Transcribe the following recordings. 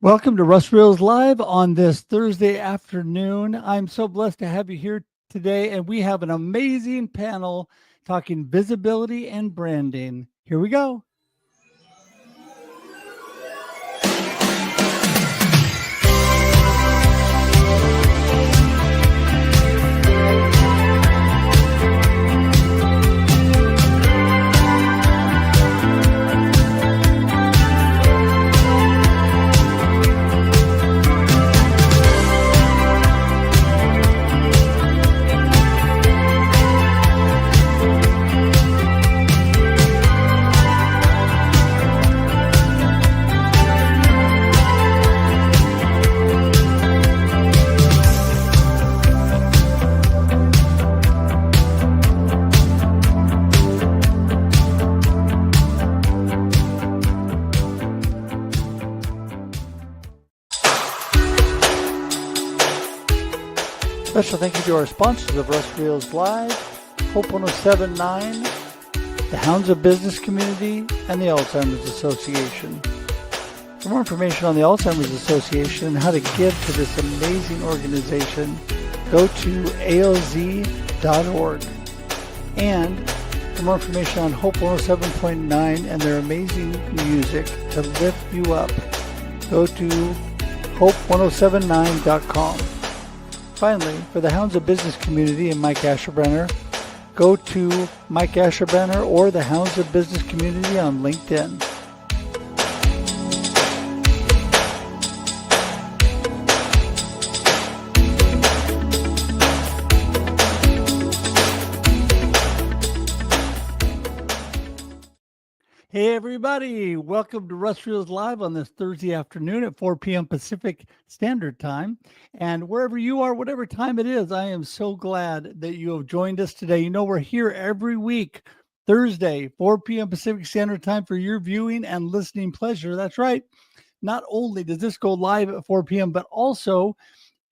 Welcome to Russ Reels Live on this Thursday afternoon. I'm so blessed to have you here today, and we have an amazing panel talking visibility and branding. Here we go. Special thank you to our sponsors of Russ Reels Live, Hope 1079, the Hounds of Business Community, and the Alzheimer's Association. For more information on the Alzheimer's Association and how to give to this amazing organization, go to aoz.org. And for more information on Hope 107.9 and their amazing music to lift you up, go to hope1079.com. Finally, for the Hounds of Business Community and Mike Ashabraner, go to Mike Ashabraner or the Hounds of Business Community on LinkedIn. Hey everybody, welcome to Russ Reels Live on this Thursday afternoon at 4 p.m. Pacific Standard Time. And wherever you are, whatever time it is, I am so glad that you have joined us today. You know, we're here every week, Thursday, 4 p.m. Pacific Standard Time for your viewing and listening pleasure. That's right. Not only does this go live at 4 p.m., but also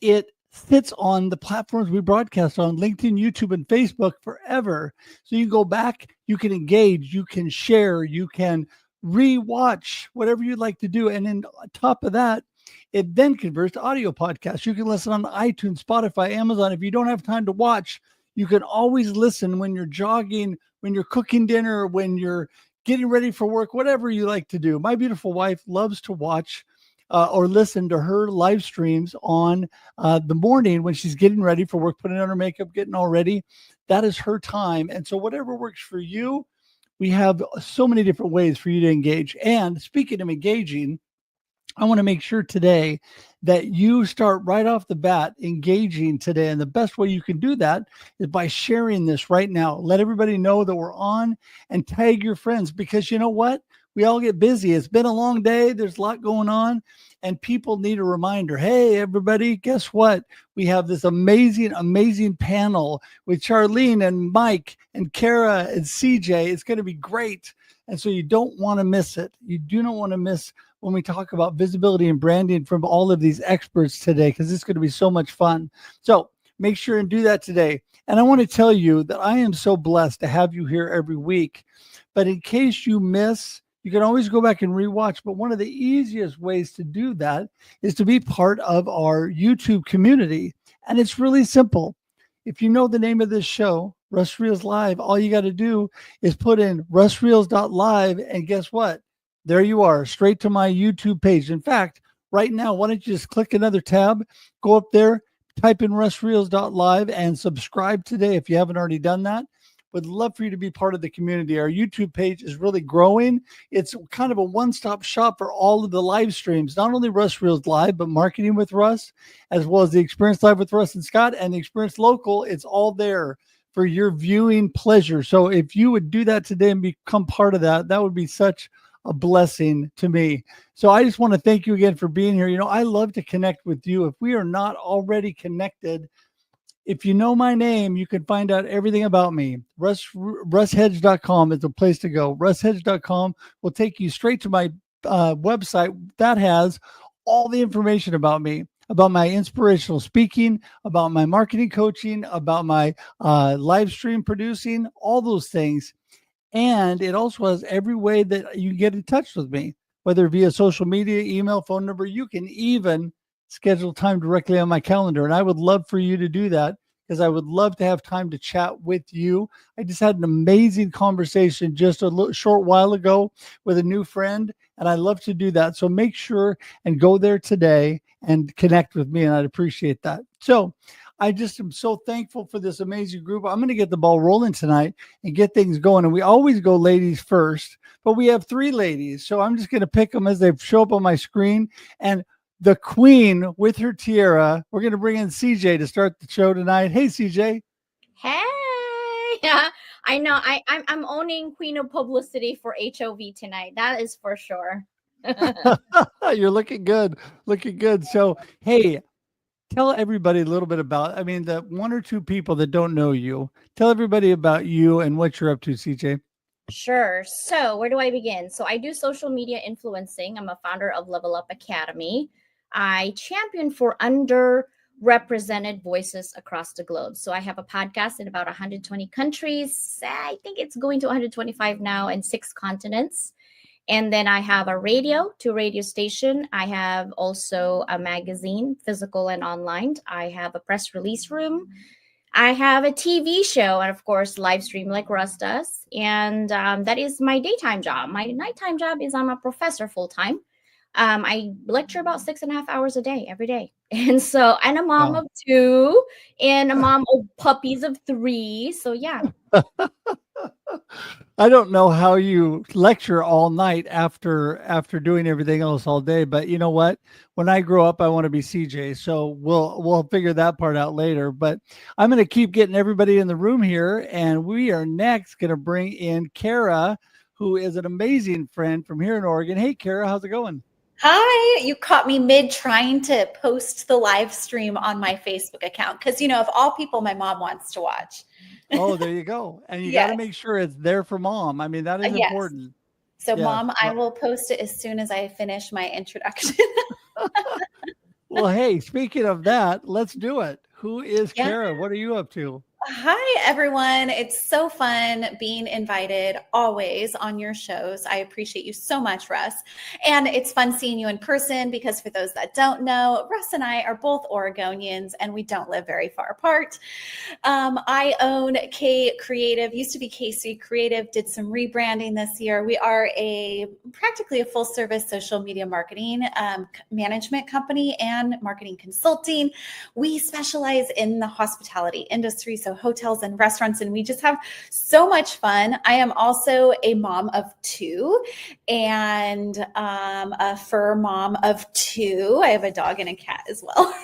it sits on the platforms we broadcast on, LinkedIn, YouTube, and Facebook forever. So you go back, you can engage, you can share, you can re-watch, whatever you'd like to do. And then on top of that, it then converts to audio podcasts. You can listen on iTunes, Spotify, Amazon. If you don't have time to watch, you can always listen when you're jogging, when you're cooking dinner, when you're getting ready for work, whatever you like to do. My beautiful wife loves to watch or listen to her live streams on the morning when she's getting ready for work, putting on her makeup, getting all ready. That is her time. And so whatever works for you, we have so many different ways for you to engage. And speaking of engaging, I want to make sure today that you start right off the bat engaging today. And the best way you can do that is by sharing this right now. Let everybody know that we're on and tag your friends, because you know what? We all get busy. It's been a long day. There's a lot going on, and people need a reminder. Hey, everybody, guess what? We have this amazing, amazing panel with Charlene and Mike and Kara and CJ. It's going to be great. And so you don't want to miss it. You do not want to miss when we talk about visibility and branding from all of these experts today, because it's going to be so much fun. So make sure and do that today. And I want to tell you that I am so blessed to have you here every week. But in case you miss, you can always go back and rewatch, but one of the easiest ways to do that is to be part of our YouTube community. And it's really simple. If you know the name of this show, Russ Reels Live, all you got to do is put in russreels.live, and guess what? There you are, straight to my YouTube page. In fact, right now, why don't you just click another tab, go up there, type in russreels.live, and subscribe today if you haven't already done that. Would love for you to be part of the community. Our YouTube page is really growing. It's kind of a one-stop shop for all of the live streams, not only Russ Reels Live, but Marketing with Russ, as well as the Experience Live with Russ and Scott and the Experience Local. It's all there for your viewing pleasure. So if you would do that today and become part of that, that would be such a blessing to me. So I just want to thank you again for being here. You know, I love to connect with you. If we are not already connected, if you know my name, you can find out everything about me. RussHedge.com is the place to go. RussHedge.com will take you straight to my website that has all the information about me, about my inspirational speaking, about my marketing coaching, about my live stream producing, all those things. And it also has every way that you get in touch with me. whether via social media, email, phone number. You can even schedule time directly on my calendar. And I would love for you to do that because I would love to have time to chat with you. I just had an amazing conversation just a short while ago with a new friend, and I love to do that. So make sure and go there today and connect with me, and I'd appreciate that. So I just am so thankful for this amazing group. I'm going to get the ball rolling tonight and get things going. And we always go ladies first, but we have 3 ladies. So I'm just going to pick them as they show up on my screen. And the queen with her tiara, we're going to bring in CJ to start the show tonight. Hey, CJ. Hey, yeah, I know. I'm owning Queen of Publicity for HOV tonight. That is for sure. You're looking good. Looking good. So, hey, tell everybody a little bit about, I mean, the 1 or 2 people that don't know you, tell everybody about you and what you're up to, CJ. Sure. So where do I begin? So I do social media influencing. I'm a founder of Level Up Academy. I champion for underrepresented voices across the globe. So I have a podcast in about 120 countries. I think it's going to 125 now in 6 continents. And then I have a 2 radio station. I have also a magazine, physical and online. I have a press release room. I have a TV show and, of course, live stream like Russ does. And that is my daytime job. My nighttime job is I'm a professor full time. I lecture about 6.5 hours a day, every day. And a mom of 2 and a mom of puppies of 3. So, yeah. I don't know how you lecture all night after doing everything else all day, but you know what? When I grow up, I want to be CJ. So we'll figure that part out later. But I'm going to keep getting everybody in the room here, and we are next going to bring in Kara, who is an amazing friend from here in Oregon. Hey, Kara, how's it going? Hi, you caught me mid trying to post the live stream on my Facebook account because, of all people, my mom wants to watch. Oh, there you go. And you got to make sure it's there for mom. I mean, that is important. So, yes. Mom, I will post it as soon as I finish my introduction. Well, hey, speaking of that, let's do it. Who is Kara? What are you up to? Hi, everyone. It's so fun being invited always on your shows. I appreciate you so much, Russ. And it's fun seeing you in person because for those that don't know, Russ and I are both Oregonians and we don't live very far apart. I own K Creative, used to be KC Creative, did some rebranding this year. We are practically a full service social media marketing management company and marketing consulting. We specialize in the hospitality industry, so hotels and restaurants, and we just have so much fun. I am also a mom of 2 and a fur mom of 2. I have a dog and a cat as well.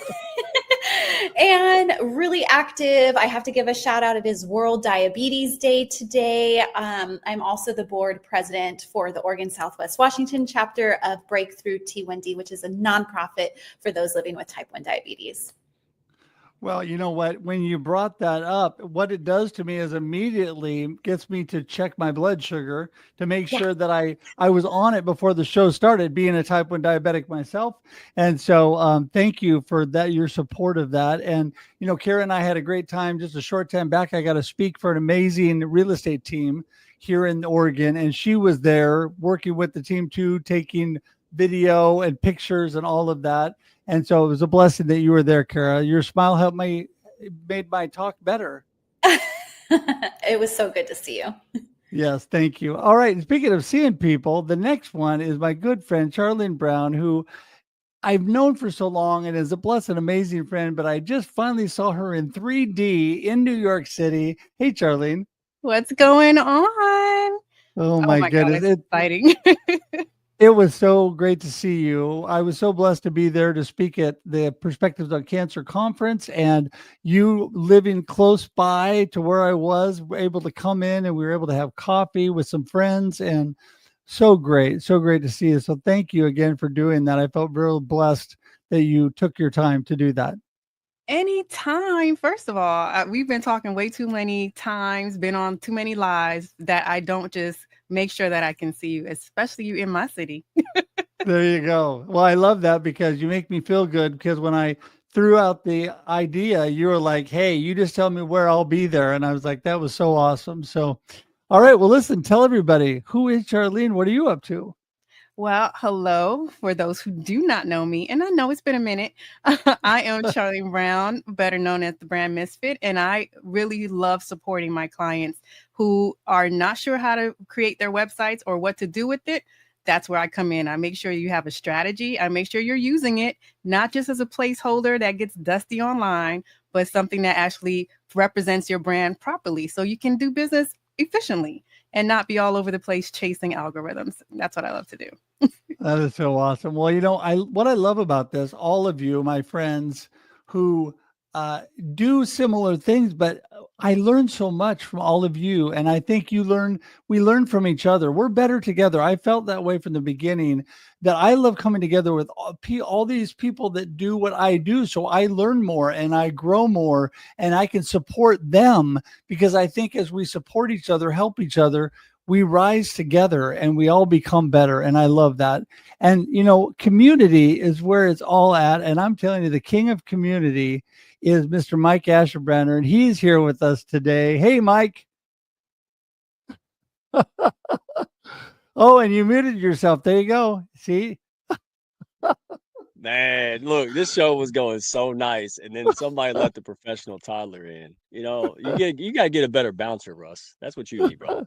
And really active. I have to give a shout out. It is World Diabetes Day today. I'm also the board president for the Oregon Southwest Washington chapter of Breakthrough T1D, which is a nonprofit for those living with type 1 diabetes. Well, you know what? When you brought that up, what it does to me is immediately gets me to check my blood sugar to make sure that I was on it before the show started, being a type 1 diabetic myself. And so thank you for that, your support of that. And, Kara and I had a great time just a short time back. I got to speak for an amazing real estate team here in Oregon. And she was there working with the team too, taking video and pictures and all of that. And so it was a blessing that you were there, Kara. Your smile made my talk better. It was so good to see you. Yes, thank you. All right. And speaking of seeing people, the next one is my good friend, Charlene Brown, who I've known for so long and is a blessed and amazing friend, but I just finally saw her in 3D in New York City. Hey, Charlene. What's going on? Oh my goodness. God, it's exciting. It was so great to see you. I was so blessed to be there to speak at the Perspectives on Cancer conference, and you living close by to where I was, were able to come in and we were able to have coffee with some friends, and so great to see you. So thank you again for doing that. I felt real blessed that you took your time to do that. Anytime. First of all, we've been talking way too many times, been on too many lives that I don't just make sure that I can see you, especially you in my city. There you go. Well, I love that because you make me feel good, because when I threw out the idea, you were like, hey, you just tell me where I'll be there. And I was like, that was so awesome. So, all right, well, listen, tell everybody, who is Charlene? What are you up to? Well, hello for those who do not know me, and I know it's been a minute. I am Charlene Brown, better known as the Brand Misfit, and I really love supporting my clients who are not sure how to create their websites or what to do with it. That's where I come in. I make sure you have a strategy. I make sure you're using it, not just as a placeholder that gets dusty online, but something that actually represents your brand properly so you can do business efficiently and not be all over the place chasing algorithms. That's what I love to do. That is so awesome. Well, you know, what I love about this, all of you, my friends who do similar things, but I learned so much from all of you, and I think we learn from each other. We're better together. I felt that way from the beginning. That I love coming together with all these people that do what I do, so I learn more and I grow more, and I can support them because I think as we support each other, help each other, we rise together and we all become better. And I love that. And, you know, community is where it's all at. And I'm telling you, the king of community is Mr. Mike Ashabraner, and he's here with us today. Hey, Mike. Oh, and you muted yourself. There you go. See? Man, look, this show was going so nice, and then somebody let the professional toddler in. You know, you gotta get a better bouncer, Russ. That's what you need, bro.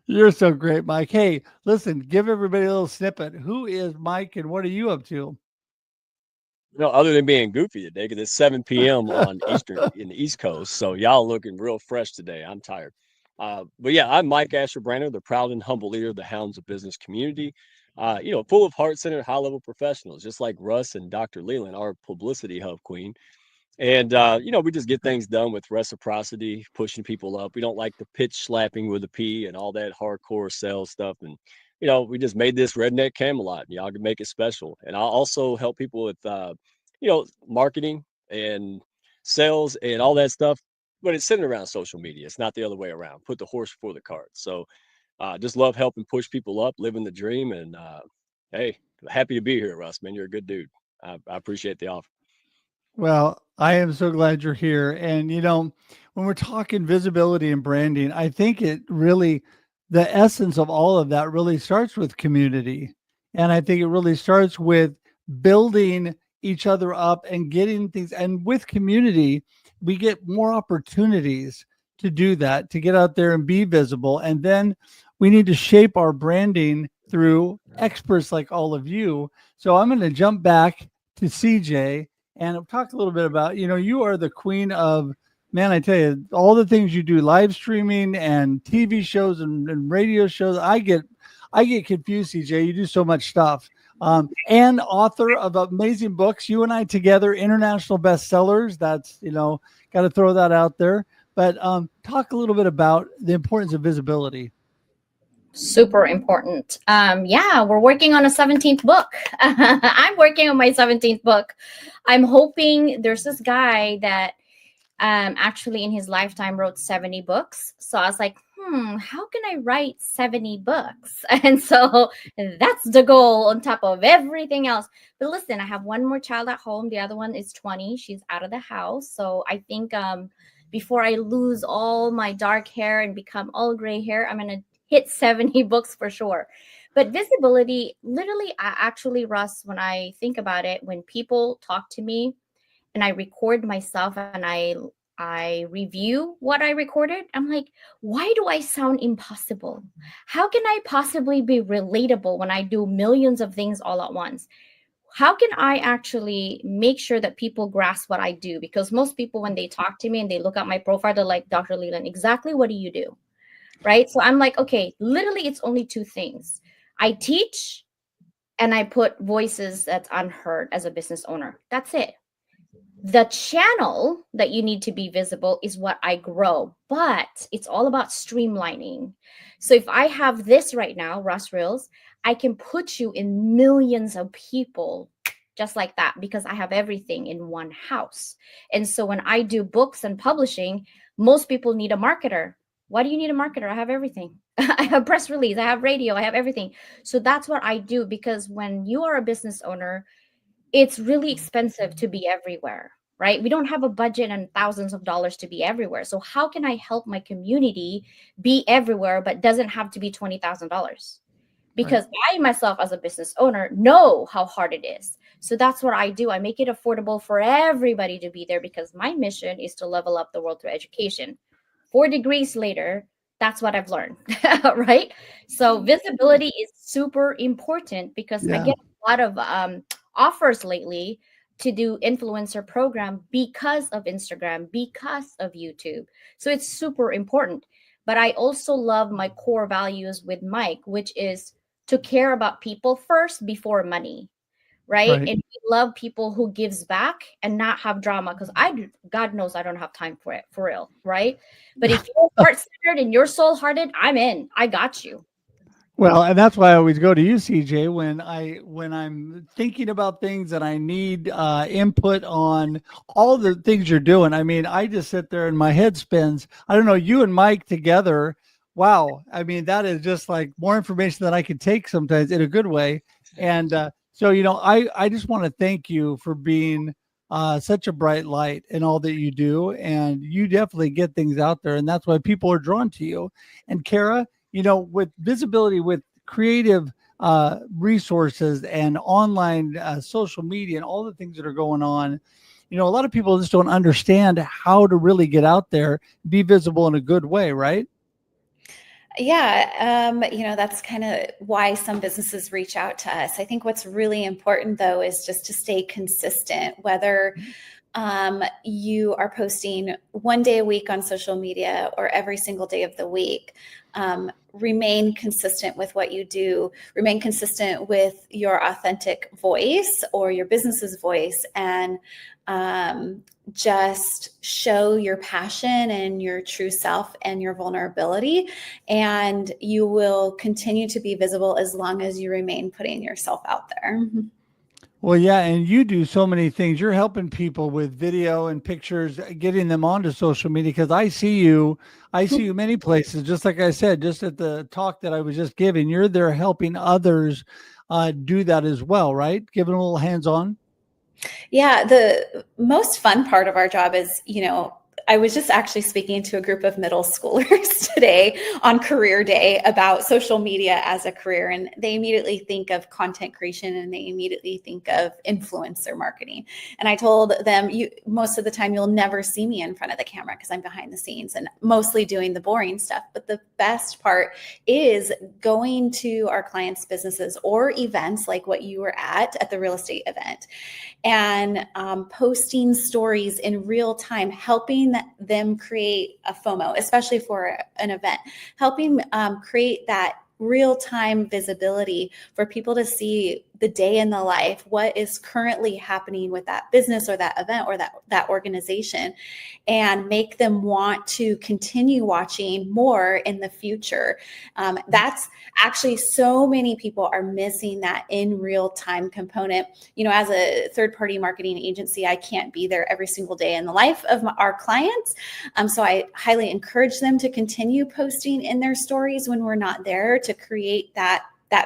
You're so great, Mike. Hey, listen, give everybody a little snippet. Who is Mike and what are you up to? No, other than being goofy today, because it's 7 p.m. on in the East Coast, so y'all looking real fresh today. I'm tired. But yeah, I'm Mike Ashabraner, the proud and humble leader of the Hounds of Business community. You know, full of heart-centered, high-level professionals, just like Russ and Dr. Leyland, our publicity hub queen. And you know, we just get things done with reciprocity, pushing people up. We don't like the pitch slapping with a P and all that hardcore sales stuff. And you know, we just made this redneck Camelot, and y'all can make it special. And I'll also help people with you know, marketing and sales and all that stuff. But it's centered around social media. It's not the other way around. Put the horse before the cart. So just love helping push people up, living the dream. And hey, happy to be here, Russ. Man, you're a good dude. I appreciate the offer. Well, I am so glad you're here. And, you know, when we're talking visibility and branding, I think it really, the essence of all of that really starts with community. And I think it really starts with building each other up and getting things. And with community, we get more opportunities to do that, to get out there and be visible. And then we need to shape our branding through experts like all of you. So I'm going to jump back to CJ and talk a little bit about, you know, you are the queen of, man, I tell you, all the things you do, live streaming and TV shows and radio shows. I get confused, CJ. You do so much stuff. And author of amazing books. You and I together, international bestsellers. That's, you know, got to throw that out there. But talk a little bit about the importance of visibility. Super important. Yeah, we're working on a 17th book. I'm working on my 17th book. I'm hoping there's this guy that actually in his lifetime wrote 70 books. So I was like, how can I write 70 books? And so that's the goal on top of everything else. But listen, I have one more child at home. The other one is 20. She's out of the house. So I think before I lose all my dark hair and become all gray hair, I'm going to hit 70 books for sure. But visibility, literally, actually, Russ, when I think about it, when people talk to me and I record myself and I review what I recorded, I'm like, why do I sound impossible? How can I possibly be relatable when I do millions of things all at once? How can I actually make sure that people grasp what I do? Because most people, when they talk to me and they look at my profile, they're like, Dr. Leyland, exactly what do you do? Right? So I'm like, okay, literally it's only two things. I teach and I put voices that's unheard as a business owner. That's it. The channel that you need to be visible is what I grow, but it's all about streamlining. So if I have this right now, Russ Reels, I can put you in millions of people just like that because I have everything in one house. And so when I do books and publishing, most people need a marketer. Why do you need a marketer? I have everything. I have press release, I have radio, I have everything. So that's what I do because when you are a business owner, it's really expensive to be everywhere, right? We don't have a budget and thousands of dollars to be everywhere. So how can I help my community be everywhere, but doesn't have to be $20,000? because I myself as a business owner know how hard it is. So that's what I do. I make it affordable for everybody to be there because my mission is to level up the world through education. 4 degrees later, that's what I've learned, right? So visibility is super important because I Yeah. get a lot of offers lately to do influencer program because of Instagram, because of YouTube. So it's super important. But I also love my core values with Mike, which is to care about people first before money, right? Right. And we love people who gives back and not have drama because God knows I don't have time for it, for real, right? But if you're heart-centered and you're soul-hearted, I'm in. I got you. Well, and that's why I always go to you, CJ, when I'm thinking about things and I need input on all the things you're doing. I mean, I just sit there and my head spins. I don't know, you and Mike together. Wow. I mean, that is just like more information than I could take sometimes in a good way. And so, I just want to thank you for being such a bright light in all that you do. And you definitely get things out there. And that's why people are drawn to you. And Kara, with visibility, with creative resources and online social media and all the things that are going on, a lot of people just don't understand how to really get out there, be visible in a good way, right? Yeah, that's kind of why some businesses reach out to us. I think what's really important, though, is just to stay consistent, whether you are posting one day a week on social media or every single day of the week. Remain consistent with what you do, remain consistent with your authentic voice or your business's voice, and just show your passion and your true self and your vulnerability. And you will continue to be visible as long as you remain putting yourself out there. Well, yeah, and you do so many things. You're helping people with video and pictures, getting them onto social media. Because I see you many places. Just like I said, just at the talk that I was just giving, you're there helping others do that as well, right? Giving a little hands-on. Yeah, the most fun part of our job is, I was just actually speaking to a group of middle schoolers today on career day about social media as a career. And they immediately think of content creation and they immediately think of influencer marketing. And I told them, most of the time you'll never see me in front of the camera because I'm behind the scenes and mostly doing the boring stuff. But the best part is going to our clients' businesses or events like what you were at the real estate event, and posting stories in real time, helping them create a FOMO, especially for an event, helping create that real-time visibility for people to see the day in the life, what is currently happening with that business or that event or that organization, and make them want to continue watching more in the future. That's actually, so many people are missing that in real-time component. As a third-party marketing agency, I can't be there every single day in the life of our clients. So I highly encourage them to continue posting in their stories when we're not there, to create that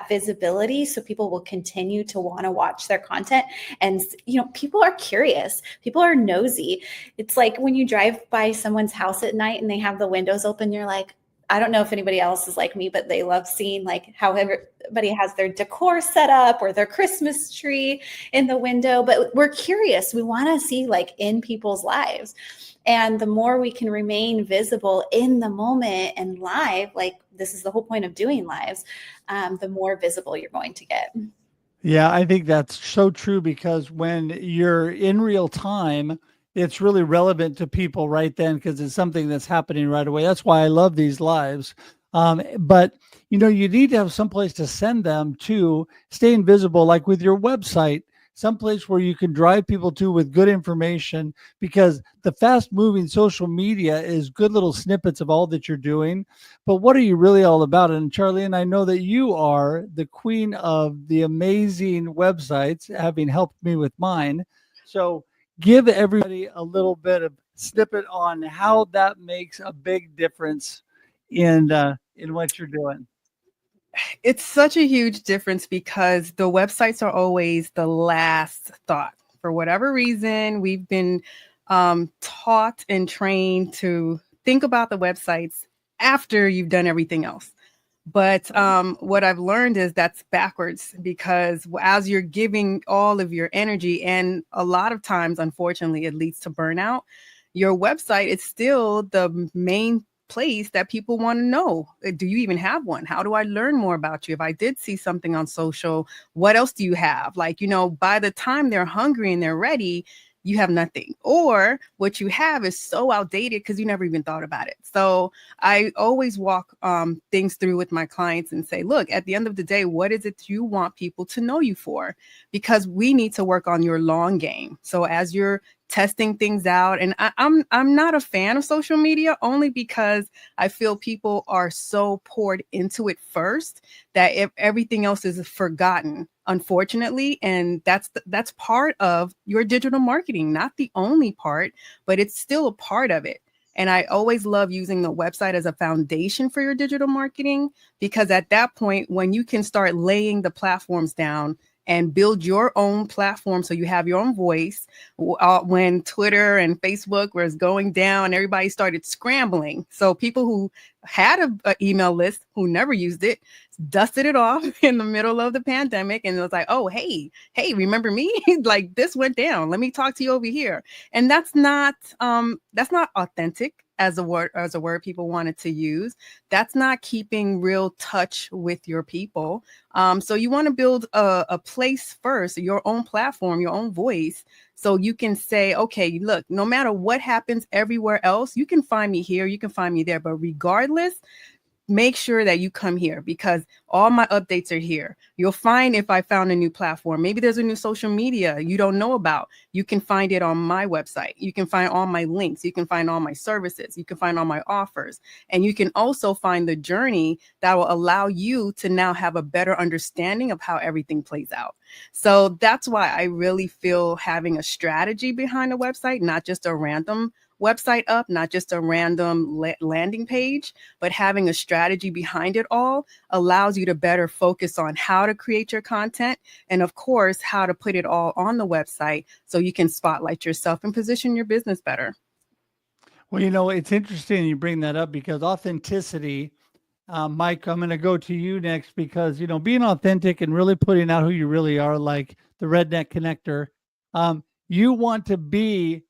visibility so people will continue to want to watch their content. And people are curious, people are nosy. It's like when you drive by someone's house at night and they have the windows open, you're like, I don't know if anybody else is like me, but they love seeing like how everybody has their decor set up or their Christmas tree in the window. But we're curious, we want to see like in people's lives. And the more we can remain visible in the moment and live, like this is the whole point of doing lives, the more visible you're going to get. Yeah, I think that's so true, because when you're in real time, it's really relevant to people right then, because it's something that's happening right away. That's why I love these lives. But you need to have someplace to send them to, stay invisible, like with your website, someplace where you can drive people to with good information, because the fast moving social media is good little snippets of all that you're doing. But what are you really all about? And Charlene, I know that you are the queen of the amazing websites, having helped me with mine. So give everybody a little bit of snippet on how that makes a big difference in what you're doing. It's such a huge difference because the websites are always the last thought. For whatever reason, we've been taught and trained to think about the websites after you've done everything else. But what I've learned is that's backwards, because as you're giving all of your energy, and a lot of times, unfortunately, it leads to burnout, your website is still the main place that people want to know. Do you even have one? How do I learn more about you? If I did see something on social, what else do you have? Like, by the time they're hungry and they're ready, you have nothing, or what you have is so outdated because you never even thought about it. So I always walk things through with my clients and say, look, at the end of the day, what is it you want people to know you for? Because we need to work on your long game. So as you're testing things out, and I'm not a fan of social media, only because I feel people are so poured into it first that if everything else is forgotten, unfortunately. And that's part of your digital marketing, not the only part, but it's still a part of it. And I always love using the website as a foundation for your digital marketing, because at that point, when you can start laying the platforms down and build your own platform so you have your own voice. When Twitter and Facebook was going down, everybody started scrambling. So people who had an email list who never used it dusted it off in the middle of the pandemic, and it was like, oh, hey, remember me? Like, this went down. Let me talk to you over here. And that's not authentic as a word people wanted to use. That's not keeping real touch with your people. So you want to build a place first, your own platform, your own voice, so you can say, okay, look, no matter what happens everywhere else, you can find me here, you can find me there, but regardless, make sure that you come here, because all my updates are here. You'll find if I found a new platform, maybe there's a new social media you don't know about, you can find it on my website. You can find all my links. You can find all my services. You can find all my offers. And you can also find the journey that will allow you to now have a better understanding of how everything plays out. So that's why I really feel having a strategy behind a website, not just a random website up, not just a random landing page, but having a strategy behind it all allows you to better focus on how to create your content, and of course, how to put it all on the website so you can spotlight yourself and position your business better. Well, it's interesting you bring that up, because authenticity, Mike, I'm going to go to you next, because, being authentic and really putting out who you really are, like the Redneck Connector, you want to be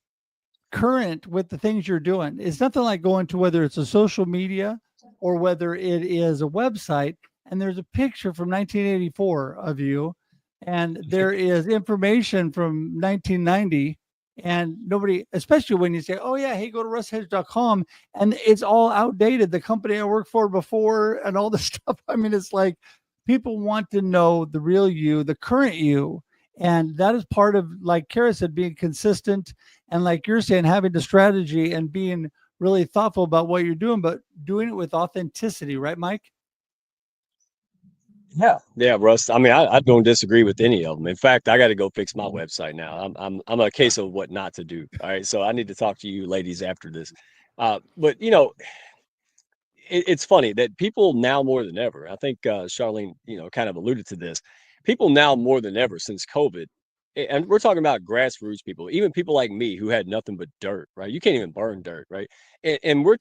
current with the things you're doing. It's nothing like going to, whether it's a social media or whether it is a website, and there's a picture from 1984 of you, and there is information from 1990, and nobody, especially when you say, oh yeah, hey, go to russhedge.com, and it's all outdated, the company I worked for before and all this stuff. I mean, it's like people want to know the real you, the current you. And that is part of, like Kara said, being consistent, and like you're saying, having the strategy and being really thoughtful about what you're doing, but doing it with authenticity, right, Mike? Yeah, Russ. I mean, I don't disagree with any of them. In fact, I got to go fix my website now. I'm a case of what not to do. All right, so I need to talk to you ladies after this. But it's funny that people now more than ever, I think Charlene, kind of alluded to this. People now more than ever since COVID, and we're talking about grassroots people, even people like me who had nothing but dirt, right? You can't even burn dirt, right? And we're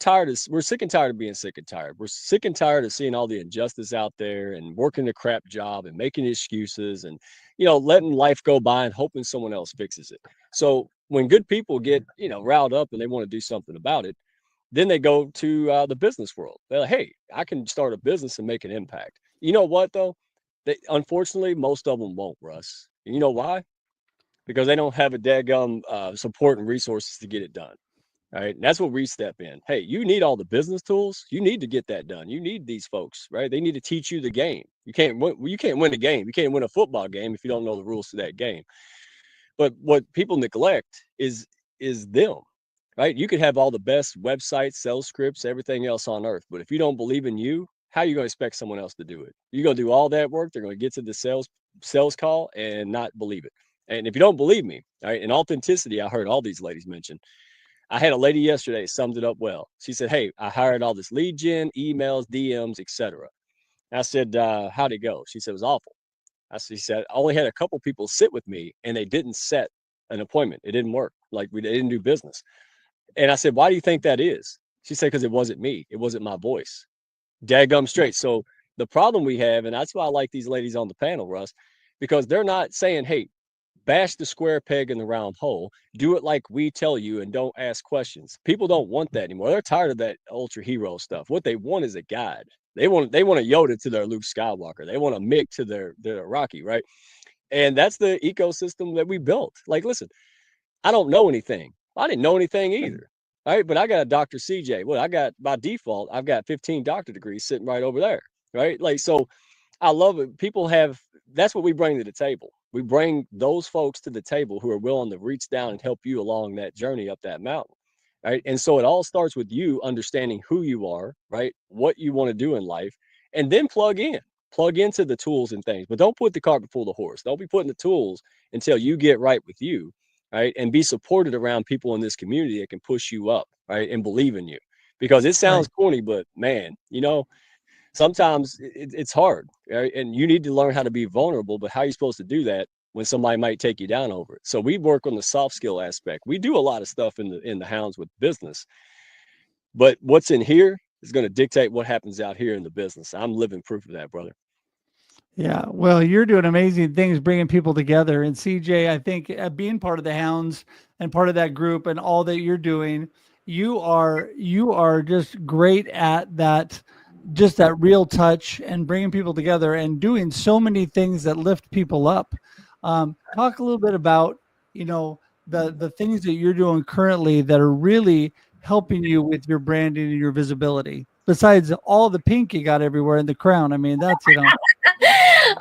sick and tired of being sick and tired. We're sick and tired of seeing all the injustice out there and working the crap job and making excuses and, letting life go by and hoping someone else fixes it. So when good people get, riled up and they want to do something about it, then they go to the business world. They're like, hey, I can start a business and make an impact. You know what, though? Unfortunately, most of them won't, Russ. And you know why? Because they don't have a daggum support and resources to get it done. Right. And that's what we step in. Hey, you need all the business tools. You need to get that done. You need these folks, right? They need to teach you the game. You can't win a game. You can't win a football game if you don't know the rules to that game. But what people neglect is them. Right? You could have all the best websites, sales scripts, everything else on earth. But if you don't believe in you, how are you going to expect someone else to do it? You're going to do all that work. They're going to get to the sales call and not believe it. And if you don't believe me, right, and authenticity, I heard all these ladies mention. I had a lady yesterday summed it up well. She said, hey, I hired all this lead gen, emails, DMs, etc. I said, how'd it go? She said, it was awful. She said, I only had a couple people sit with me and they didn't set an appointment. It didn't work. Like they didn't do business. And I said, why do you think that is? She said, because it wasn't me. It wasn't my voice. Daggum straight. So The problem we have, and that's why I like these ladies on the panel, Russ, because they're not saying, hey, bash the square peg in the round hole. Do it like we tell you and don't ask questions. People don't want that anymore. They're tired of that ultra hero stuff. What they want is a guide. They want a Yoda to their Luke Skywalker. They want a Mick to their Rocky, right? And that's the ecosystem that we built. Like, listen, I don't know anything. I didn't know anything either. Right. But I got a Dr. CJ. Well, I got by default, I've got 15 doctorate degrees sitting right over there. Right. Like, so I love it. People have, that's what we bring to the table. We bring those folks to the table who are willing to reach down and help you along that journey up that mountain. Right. And so it all starts with you understanding who you are, right? What you want to do in life, and then plug into the tools and things. But don't put the cart before the horse. Don't be putting the tools until you get right with you. Right. And be supported around people in this community that can push you up, right, and believe in you. Because it sounds corny, but man, sometimes it's hard, right? And you need to learn how to be vulnerable. But how are you supposed to do that when somebody might take you down over it? So we work on the soft skill aspect. We do a lot of stuff in the hounds with business, but what's in here is going to dictate what happens out here in the business. I'm living proof of that, brother. Yeah, well, you're doing amazing things, bringing people together. And CJ, I think being part of the Hounds and part of that group and all that you're doing, you are just great at that, just that real touch and bringing people together and doing so many things that lift people up. Talk a little bit about, the things that you're doing currently that are really helping you with your branding and your visibility. Besides all the pink you got everywhere in the crown. I mean, that's,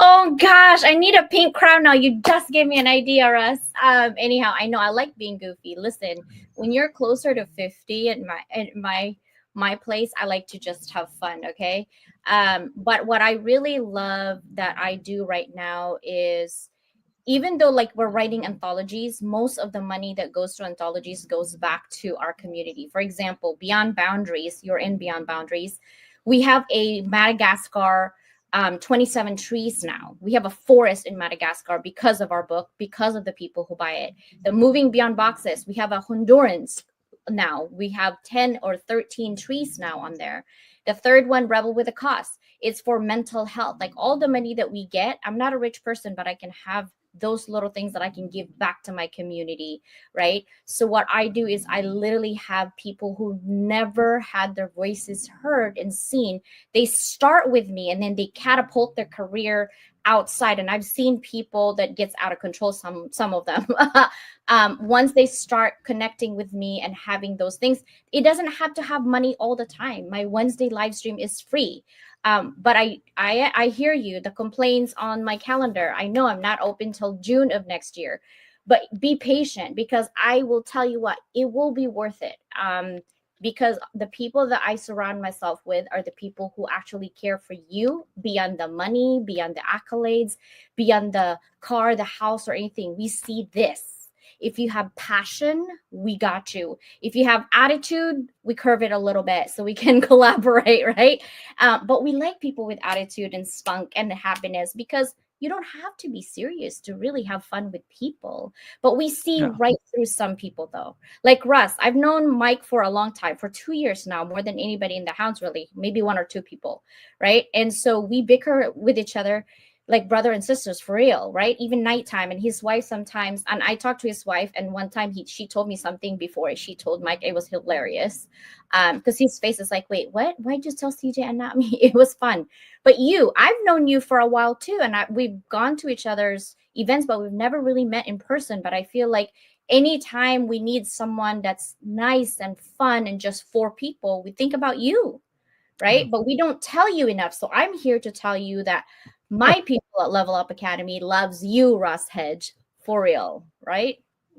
Oh gosh, I need a pink crown now. You just gave me an idea, Russ. Anyhow, I know I like being goofy. Listen, when you're closer to 50 at my place, I like to just have fun. Okay. But what I really love that I do right now is, even though like we're writing anthologies, most of the money that goes to anthologies goes back to our community. For example, Beyond Boundaries, you're in Beyond Boundaries. We have a Madagascar 27 trees now. We have a forest in Madagascar because of our book, because of the people who buy it. The Moving Beyond Boxes, we have a Hondurans now. We have 10 or 13 trees now on there. The third one, Rebel with a Cause, it's for mental health. Like all the money that we get, I'm not a rich person, but I can have those little things that I can give back to my community, right? So what I do is I literally have people who never had their voices heard and seen. They start with me and then they catapult their career outside. And I've seen people that gets out of control, some of them. Once they start connecting with me and having those things, it doesn't have to have money all the time. My Wednesday live stream is free. But I hear you, the complaints on my calendar. I know I'm not open till June of next year, but be patient, because I will tell you what, it will be worth it. Because the people that I surround myself with are the people who actually care for you beyond the money, beyond the accolades, beyond the car, the house, or anything. We see this. If you have passion, we got you. If you have attitude, we curve it a little bit so we can collaborate, right? But we like people with attitude and spunk and happiness, because you don't have to be serious to really have fun with people. But we see right through some people, though. Like Russ, I've known Mike for a long time, for 2 years now, more than anybody in the house, really, maybe one or two people, right? And so we bicker with each other like brother and sisters, for real, right? Even nighttime. And his wife sometimes, and I talked to his wife, and one time she told me something before she told Mike. It was hilarious, because his face is like, wait, what? Why'd you tell CJ and not me? It was fun. But I've known you for a while too, and we've gone to each other's events, but we've never really met in person. But I feel like anytime we need someone that's nice and fun and just for people, we think about you, right? But we don't tell you enough. So I'm here to tell you that my people at Level Up Academy loves you, Russ Hedge, for real, right?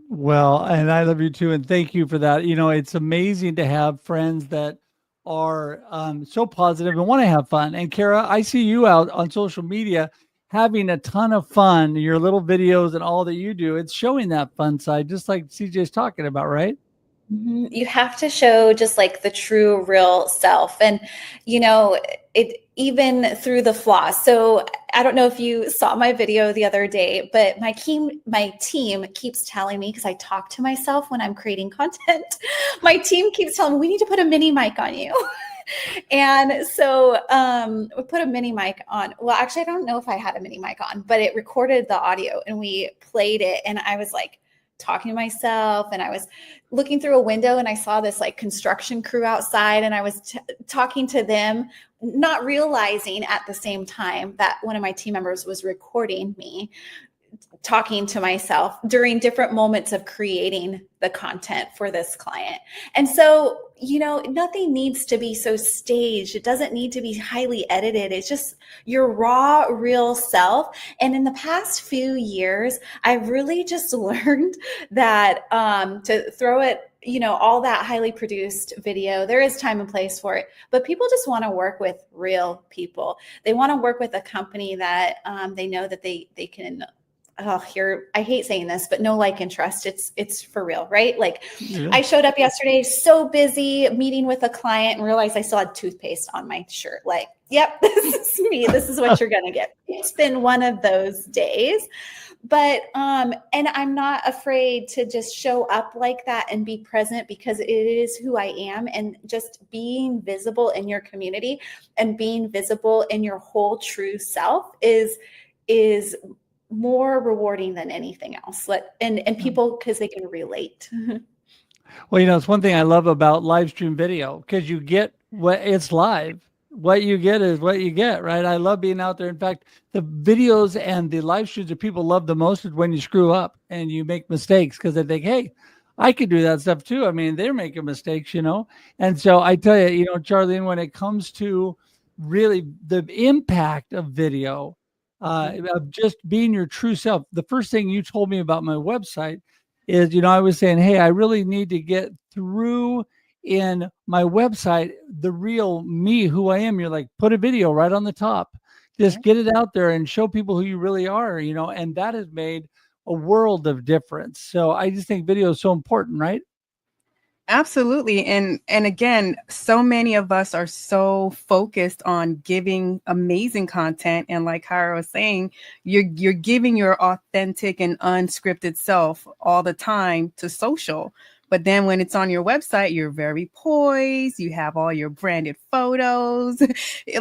Well, and I love you too, and thank you for that. It's amazing to have friends that are so positive and want to have fun. And Kara, I see you out on social media having a ton of fun. Your little videos and all that you do, it's showing that fun side, just like CJ's talking about, right? You have to show just like the true, real self. And, it even through the flaws. So I don't know if you saw my video the other day, but my team keeps telling me, because I talk to myself when I'm creating content, my team keeps telling me, we need to put a mini mic on you. And so we put a mini mic on. Well, actually, I don't know if I had a mini mic on, but it recorded the audio and we played it. And I was like talking to myself, and I was looking through a window and I saw this like construction crew outside, and I was talking to them, not realizing at the same time that one of my team members was recording me talking to myself during different moments of creating the content for this client. And so, you know, nothing needs to be so staged. It doesn't need to be highly edited. It's just your raw, real self. And in the past few years, I've really just learned that to throw it, you know, all that highly produced video, there is time and place for it, but people just want to work with real people. They want to work with a company that they know that they can, here, I hate saying this, but no like and trust. It's for real, right? Like I showed up yesterday, so busy meeting with a client, and realized I still had toothpaste on my shirt. Like, yep, this is me. This is what you're going to get. It's been one of those days. But, and I'm not afraid to just show up like that and be present, because it is who I am. And just being visible in your community and being visible in your whole true self is more rewarding than anything else. And people, because they can relate. Well, you know, it's one thing I love about live stream video, because you get what it's live. What you get is what you get, right? I love being out there. In fact, the videos and the live streams that people love the most is when you screw up and you make mistakes, because they think, hey, I could do that stuff too. I mean, they're making mistakes, you know? And so I tell you, you know, Charlene, when it comes to really the impact of video, of just being your true self, the first thing you told me about my website is, you know, I was saying, hey, I really need to get through in my website the real me, who I am. You're like, put a video right on the top, just get it out there and show people who you really are, you know, and that has made a world of difference. So I just think video is so important, right? Absolutely. And again, so many of us are so focused on giving amazing content. And like Hira was saying, you're giving your authentic and unscripted self all the time to social. But then when it's on your website, you're very poised. You have all your branded photos,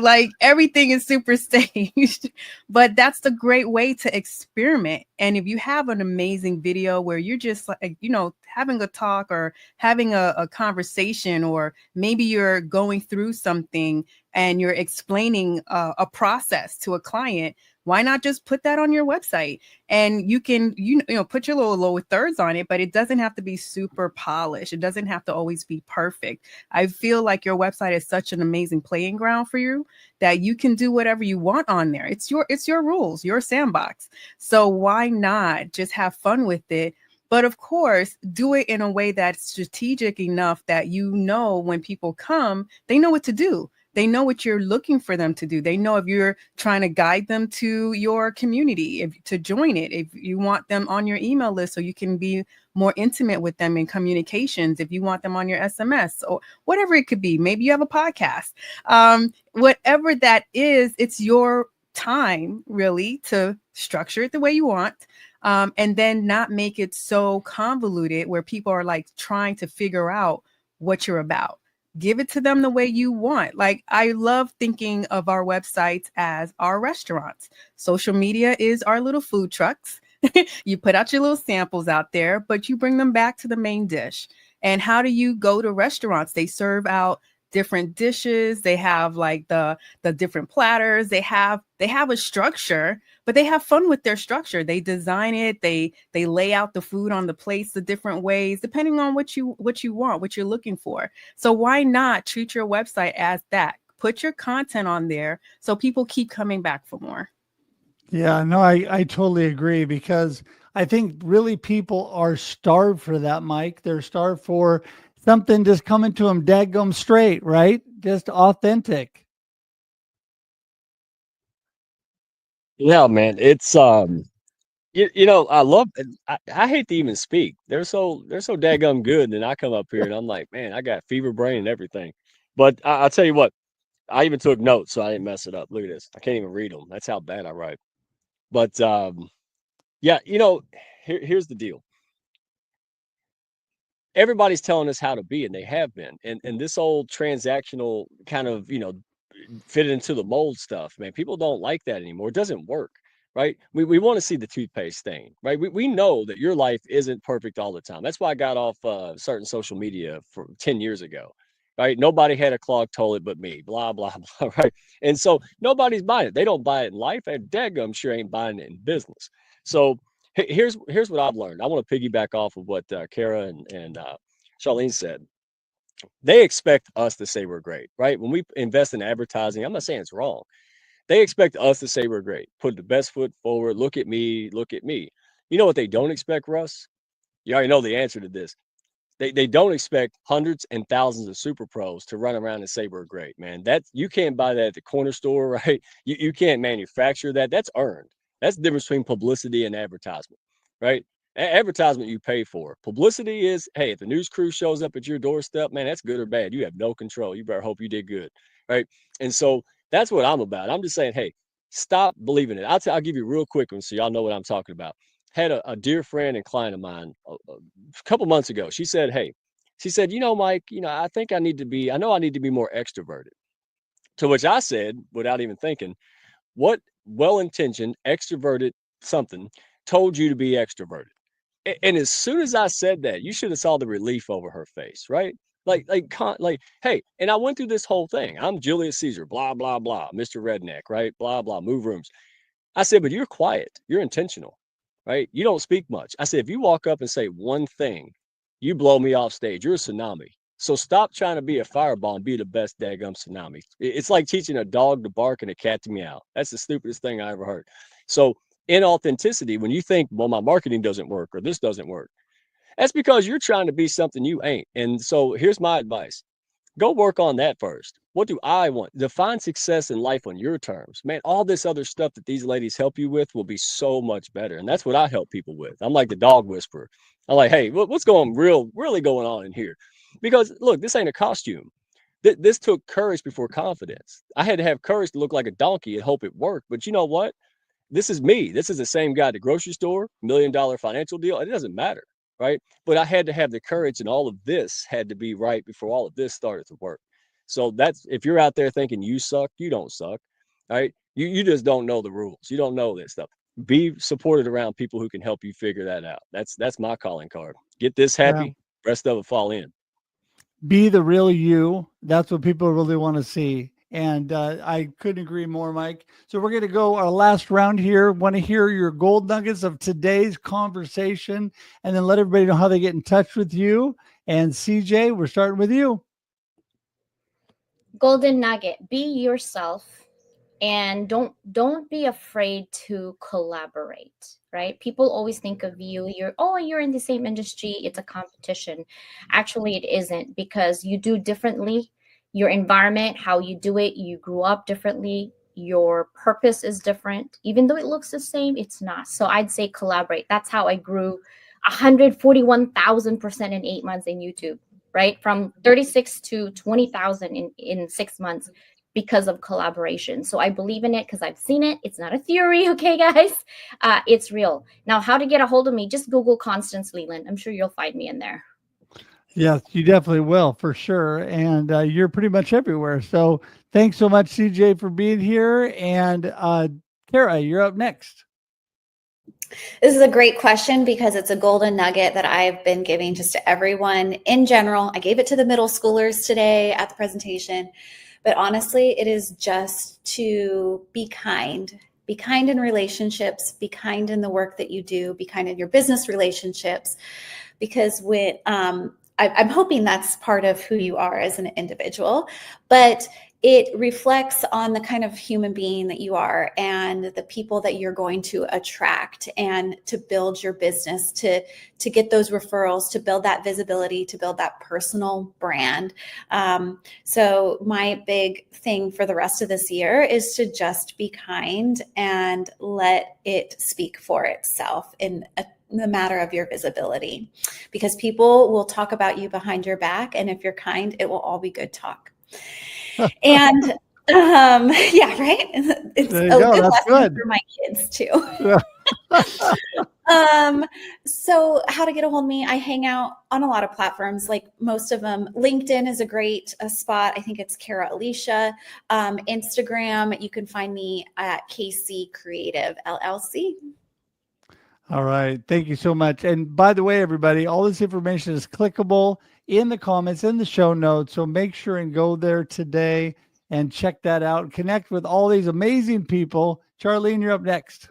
like everything is super staged. But that's the great way to experiment. And if you have an amazing video where you're just like, you know, having a talk or having a conversation, or maybe you're going through something and you're explaining a process to a client, why not just put that on your website? And you can, you know, put your little lower thirds on it, but it doesn't have to be super polished. It doesn't have to always be perfect. I feel like your website is such an amazing playing ground for you that you can do whatever you want on there. It's your rules, your sandbox. So why not just have fun with it? But of course, do it in a way that's strategic enough that, you know, when people come, they know what to do. They know what you're looking for them to do. They know if you're trying to guide them to your community, if to join it, if you want them on your email list so you can be more intimate with them in communications, if you want them on your SMS or whatever it could be. Maybe you have a podcast. Whatever that is, it's your time really to structure it the way you want. And then not make it so convoluted where people are like trying to figure out what you're about. Give it to them the way you want. Like, I love thinking of our websites as our restaurants. Social media is our little food trucks. You put out your little samples out there, but you bring them back to the main dish. And how do you go to restaurants? They serve out different dishes. They have like the different platters. They have a structure, but they have fun with their structure. They design it. They lay out the food on the plates the different ways, depending on what you want, what you're looking for. So why not treat your website as that? Put your content on there so people keep coming back for more. Yeah, no, I totally agree, because I think really people are starved for that, Mike. They're starved for something just coming to them dadgum straight, right? Just authentic. Yeah, man. It's you know, I love I hate to even speak. They're so daggum good, and then I come up here and I'm like, man, I got fever brain and everything. But I'll tell you what, I even took notes so I didn't mess it up. Look at this. I can't even read them. That's how bad I write. But yeah, you know, here's the deal. everybody's telling us how to be, and they have been. And this old transactional kind of, fit into the mold stuff, man. People don't like that anymore. It doesn't work, right? We want to see the toothpaste stain, right? We know that your life isn't perfect all the time. That's why I got off certain social media for 10 years ago, right? Nobody had a clogged toilet but me, blah, blah, blah, right? And so nobody's buying it. They don't buy it in life, and daggum sure ain't buying it in business. So here's what I've learned. I want to piggyback off of what Kara and Charlene said. They expect us to say we're great, right? When we invest in advertising, I'm not saying it's wrong. They expect us to say we're great, put the best foot forward. Look at me, look at me. You know what they don't expect, Russ? You already know the answer to this. They don't expect hundreds and thousands of super pros to run around and say we're great, man. That you can't buy that at the corner store, right? You can't manufacture that. That's earned. That's the difference between publicity and advertisement, right? Advertisement you pay for. Publicity is, hey, if the news crew shows up at your doorstep, man, that's good or bad. You have no control. You better hope you did good, right? And so that's what I'm about. I'm just saying, hey, stop believing it. I'll give you a real quick one so y'all know what I'm talking about. Had a dear friend and client of mine a couple months ago. She said, hey, Mike, I think I need to be more extroverted. To which I said, without even thinking, what well-intentioned extroverted something told you to be extroverted? And as soon as I said that, you should have saw the relief over her face, right? Like, hey, and I went through this whole thing. I'm Julius Caesar, blah, blah, blah, Mr. Redneck, right? Blah, blah, move rooms. I said, but you're quiet. You're intentional, right? You don't speak much. I said, if you walk up and say one thing, you blow me off stage. You're a tsunami. So stop trying to be a fireball and be the best daggum tsunami. It's like teaching a dog to bark and a cat to meow. That's the stupidest thing I ever heard. So inauthenticity, when you think, well, my marketing doesn't work or this doesn't work, that's because you're trying to be something you ain't. And so here's my advice. Go work on that first. What do I want? Define success in life on your terms. Man, all this other stuff that these ladies help you with will be so much better. And that's what I help people with. I'm like the dog whisperer. I'm like, hey, what's really going on in here? Because look, this ain't a costume. This took courage before confidence. I had to have courage to look like a donkey and hope it worked. But you know what? This is me. This is the same guy at the grocery store, $1 million financial deal. It doesn't matter, right? But I had to have the courage, and all of this had to be right before all of this started to work. So that's, if you're out there thinking you suck, you don't suck, right? You just don't know the rules. You don't know this stuff. Be supported around people who can help you figure that out. That's my calling card. Get this happy, rest of it fall in. Be the real you. That's what people really want to see. And I couldn't agree more, Mike. So we're going to go our last round here. Want to hear your gold nuggets of today's conversation, and then let everybody know how they get in touch with you. And CJ, we're starting with you. Golden nugget: be yourself, and don't be afraid to collaborate. Right? People always think of you, you're in the same industry, it's a competition. Actually, it isn't, because you do differently. Your environment, how you do it, you grew up differently. Your purpose is different. Even though it looks the same, it's not. So I'd say collaborate. That's how I grew 141,000% in 8 months in YouTube, right? From 36 to 20,000 in 6 months because of collaboration. So I believe in it because I've seen it. It's not a theory, okay, guys? It's real. Now, how to get a hold of me? Just Google Constance Leyland. I'm sure you'll find me in there. Yes, you definitely will, for sure. And you're pretty much everywhere. So thanks so much, CJ, for being here. And Kara, you're up next. This is a great question because it's a golden nugget that I've been giving just to everyone in general. I gave it to the middle schoolers today at the presentation. But honestly, it is just to be kind. Be kind in relationships. Be kind in the work that you do. Be kind in your business relationships. Because when I'm hoping that's part of who you are as an individual, but it reflects on the kind of human being that you are and the people that you're going to attract, and to build your business, to get those referrals, to build that visibility, to build that personal brand. So my big thing for the rest of this year is to just be kind and let it speak for itself in the matter of your visibility, because people will talk about you behind your back. And if you're kind, it will all be good talk. And yeah, right. It's a good lesson for my kids too. So how to get a hold of me? I hang out on a lot of platforms, like most of them. LinkedIn is a great spot. I think it's Kara Alicia. Instagram, you can find me at KC Creative LLC. All right. Thank you so much. And by the way, everybody, all this information is clickable in the comments, in the show notes. So make sure and go there today and check that out. Connect with all these amazing people. Charlene, you're up next.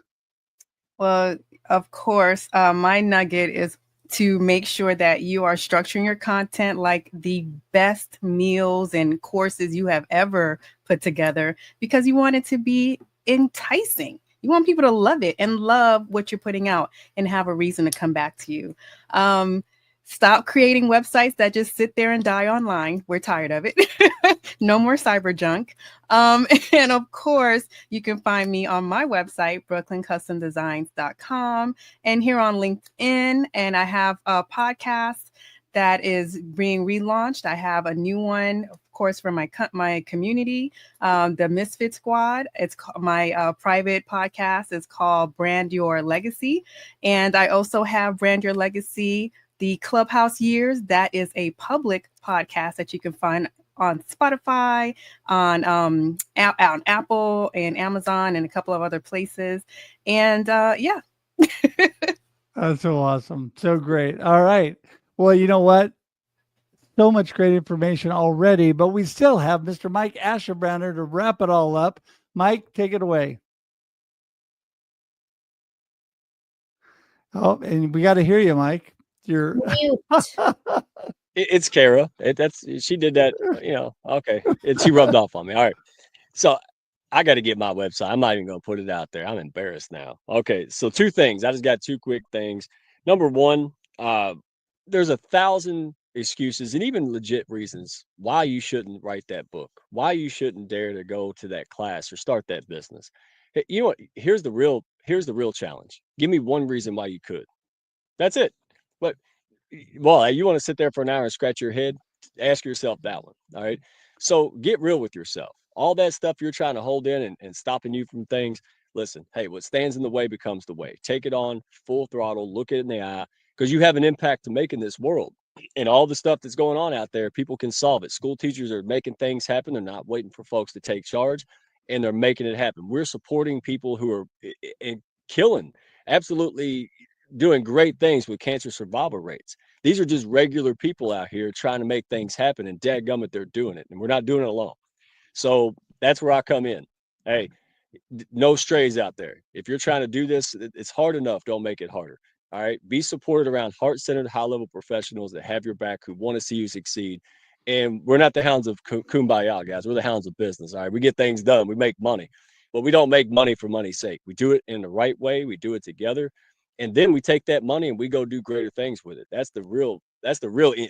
Well, of course, my nugget is to make sure that you are structuring your content like the best meals and courses you have ever put together, because you want it to be enticing. You want people to love it and love what you're putting out and have a reason to come back to you. Stop creating websites that just sit there and die online. We're tired of it. No more cyber junk. And of course, you can find me on my website, brooklyncustomdesigns.com, and here on LinkedIn. And I have a podcast that is being relaunched. I have a new one, of course, for my community, the Misfit Squad. It's my private podcast is called Brand Your Legacy. And I also have Brand Your Legacy, the Clubhouse Years. That is a public podcast that you can find on Spotify, on Apple and Amazon and a couple of other places. And yeah. That's so awesome. So great. All right. Well, you know what? So much great information already, but we still have Mr. Mike Ashabraner to wrap it all up. Mike, take it away. Oh, and we got to hear you, Mike. You're Mute. It's Kara. She did that. Okay. She rubbed off on me. All right. So I got to get my website. I'm not even going to put it out there. I'm embarrassed now. Okay. So 2 things. I just got 2 quick things. Number 1, there's 1,000 excuses and even legit reasons why you shouldn't write that book, why you shouldn't dare to go to that class or start that business. You know what? Here's the real challenge. Give me 1 reason why you could. That's it. But, well, you want to sit there for an hour and scratch your head? Ask yourself that one. All right. So get real with yourself. All that stuff you're trying to hold in and stopping you from things. Listen, hey, what stands in the way becomes the way. Take it on full throttle. Look it in the eye, because you have an impact to make in this world. And all the stuff that's going on out there, people can solve it. School teachers are making things happen. They're not waiting for folks to take charge, and they're making it happen. We're supporting people who are killing, absolutely doing great things with cancer survival rates. These are just regular people out here trying to make things happen, and dadgummit, they're doing it, and we're not doing it alone. So that's where I come in. Hey, no strays out there. If you're trying to do this, it's hard enough. Don't make it harder. All right. Be supported around heart-centered, high-level professionals that have your back, who want to see you succeed. And we're not the hounds of kumbaya, guys. We're the hounds of business. All right. We get things done. We make money, but we don't make money for money's sake. We do it in the right way. We do it together. And then we take that money and we go do greater things with it. That's the real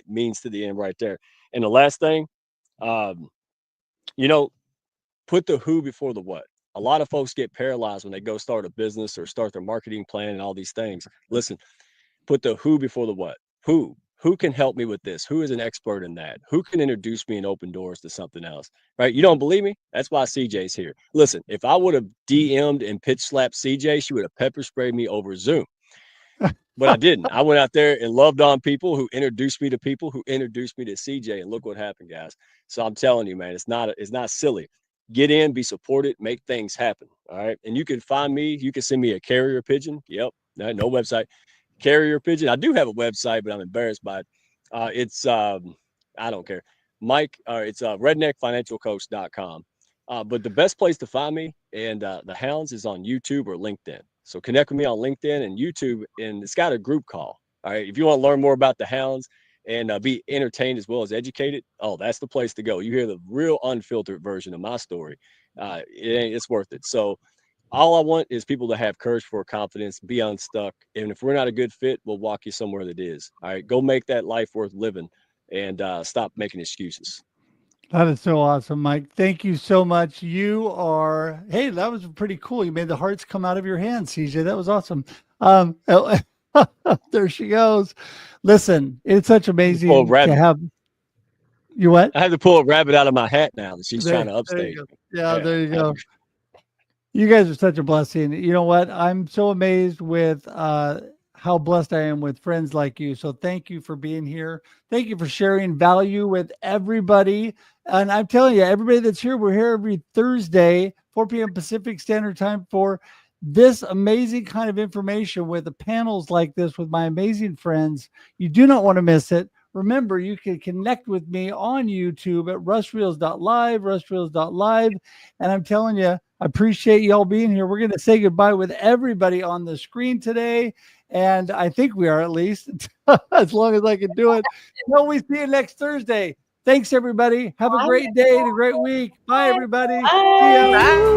means to the end right there. And the last thing, put the who before the what. A lot of folks get paralyzed when they go start a business or start their marketing plan and all these things. Listen, put the who before the what. Who can help me with this? Who is an expert in that? Who can introduce me and open doors to something else? Right? You don't believe me? That's why CJ's here. Listen, if I would have DM'd and pitch slapped CJ, she would have pepper sprayed me over Zoom. But I didn't. I went out there and loved on people who introduced me to people who introduced me to CJ, and look what happened, guys. So I'm telling you, man, it's not silly. Get in, be supported, make things happen. All right. And you can find me. You can send me a carrier pigeon. Yep. No website. Carrier pigeon. I do have a website, but I'm embarrassed by it. It's I don't care. Mike, it's redneckfinancialcoach.com. But the best place to find me and the hounds is on YouTube or LinkedIn. So connect with me on LinkedIn and YouTube, and it's got a group call. All right. If you want to learn more about the hounds and be entertained as well as educated, that's the place to go. You hear the real unfiltered version of my story. It's worth it. So all I want is people to have courage for confidence, be unstuck. And if we're not a good fit, we'll walk you somewhere that is. All right. Go make that life worth living and stop making excuses. That is so awesome, Mike. Thank you so much. Hey, that was pretty cool. You made the hearts come out of your hands, CJ. That was awesome. There she goes. Listen, it's such amazing to have you. What? I had to pull a rabbit out of my hat now. She's trying to upstage. Yeah, there you go. You guys are such a blessing. You know what? I'm so amazed with how blessed I am with friends like you. So thank you for being here. Thank you for sharing value with everybody. And I'm telling you, everybody that's here, we're here every Thursday, 4 p.m. Pacific Standard Time for this amazing kind of information with the panels like this with my amazing friends. You do not want to miss it. Remember, you can connect with me on YouTube at russreels.live, russreels.live. And I'm telling you, I appreciate y'all being here. We're going to say goodbye with everybody on the screen today. And I think we are, at least, as long as I can do it. Well, we see you next Thursday. Thanks, everybody. Have a great day and a great week. Bye, everybody. See ya. Bye.